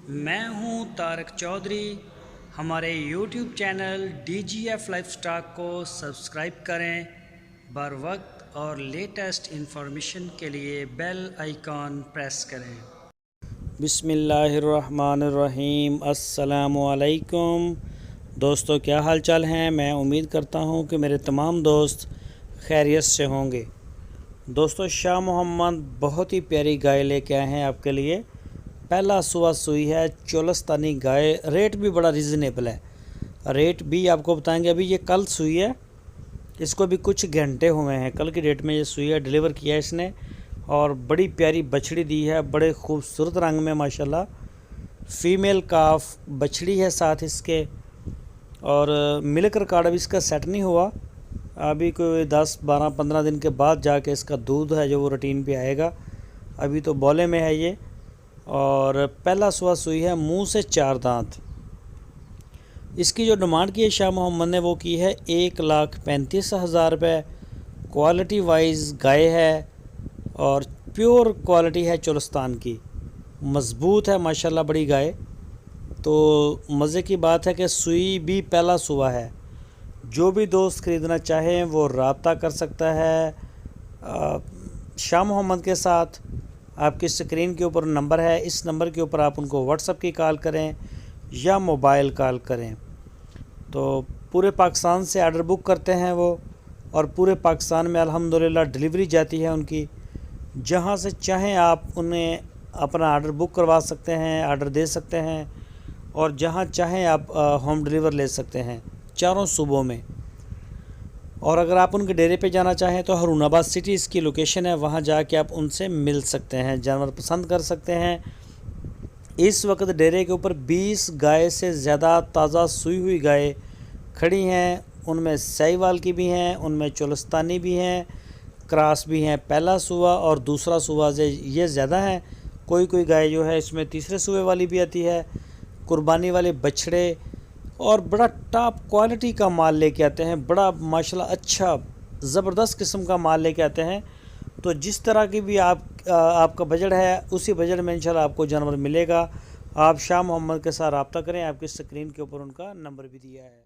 میں ہوں طارق چودھری۔ ہمارے YouTube channel DGF life stock کو سبسکرائب کریں۔ بر وقت اور لیٹسٹ انفارمیشن کے لیے بیل آئیکن پریس کریں۔ بسم اللہ الرحمن الرحیم۔ السلام علیکم دوستو، کیا حال چال ہیں؟ میں امید کرتا ہوں کہ میرے تمام دوست خیریت سے ہوں گے۔ دوستو، شاہ محمد بہت ہی پیاری گائے لے کے آئے ہیں آپ کے لیے۔ پہلا سوا سوئی ہے، چولستانی گائے، ریٹ بھی بڑا ریزنیبل ہے۔ ریٹ بھی آپ کو بتائیں گے۔ ابھی یہ کل سوئی ہے، اس کو بھی کچھ گھنٹے ہوئے ہیں، کل کی ڈیٹ میں یہ سوئی ہے، ڈیلیور کیا ہے اس نے، اور بڑی پیاری بچڑی دی ہے، بڑے خوبصورت رنگ میں ماشاءاللہ۔ فیمیل کاف بچڑی ہے ساتھ اس کے، اور ملک ریکارڈ ابھی اس کا سیٹ نہیں ہوا، ابھی کوئی 10-12-15 دن کے بعد جا کے اس کا دودھ ہے جو وہ روٹین پہ آئے گا۔ ابھی تو بولے میں ہے یہ، اور پہلا سوا سوئی ہے، منہ سے 4 دانت۔ اس کی جو ڈیمانڈ کی ہے شاہ محمد نے وہ کی ہے 1,35,000 روپے۔ کوالٹی وائز گائے ہے اور پیور کوالٹی ہے چولستان کی، مضبوط ہے ماشاءاللہ بڑی گائے۔ تو مزے کی بات ہے کہ سوئی بھی پہلا سوا ہے۔ جو بھی دوست خریدنا چاہیں وہ رابطہ کر سکتا ہے شاہ محمد کے ساتھ۔ آپ کی سکرین کے اوپر نمبر ہے، اس نمبر کے اوپر آپ ان کو واٹس ایپ کی کال کریں یا موبائل کال کریں۔ تو پورے پاکستان سے آرڈر بک کرتے ہیں وہ، اور پورے پاکستان میں الحمدللہ ڈیلیوری جاتی ہے ان کی۔ جہاں سے چاہیں آپ انہیں اپنا آرڈر بک کروا سکتے ہیں، آرڈر دے سکتے ہیں، اور جہاں چاہیں آپ ہوم ڈیلیور لے سکتے ہیں، چاروں صوبوں میں۔ اور اگر آپ ان کے ڈیرے پہ جانا چاہیں تو ہارون آباد سٹی اس کی لوکیشن ہے، وہاں جا کے آپ ان سے مل سکتے ہیں، جانور پسند کر سکتے ہیں۔ اس وقت ڈیرے کے اوپر 20 گائے سے زیادہ تازہ سوئی ہوئی گائے کھڑی ہیں، ان میں سہیوال کی بھی ہیں، ان میں چولستانی بھی ہیں، کراس بھی ہیں۔ پہلا سوا اور دوسرا سوا سے یہ زیادہ ہیں، کوئی گائے جو ہے اس میں تیسرے سوے والی بھی آتی ہے، قربانی والے بچھڑے، اور بڑا ٹاپ کوالٹی کا مال لے کے آتے ہیں، بڑا ماشاءاللہ اچھا زبردست قسم کا مال لے کے آتے ہیں۔ تو جس طرح کی بھی آپ کا بجٹ ہے، اسی بجٹ میں انشاءاللہ آپ کو جانور ملے گا۔ آپ شاہ محمد کے ساتھ رابطہ کریں، آپ کی سکرین کے اوپر ان کا نمبر بھی دیا ہے۔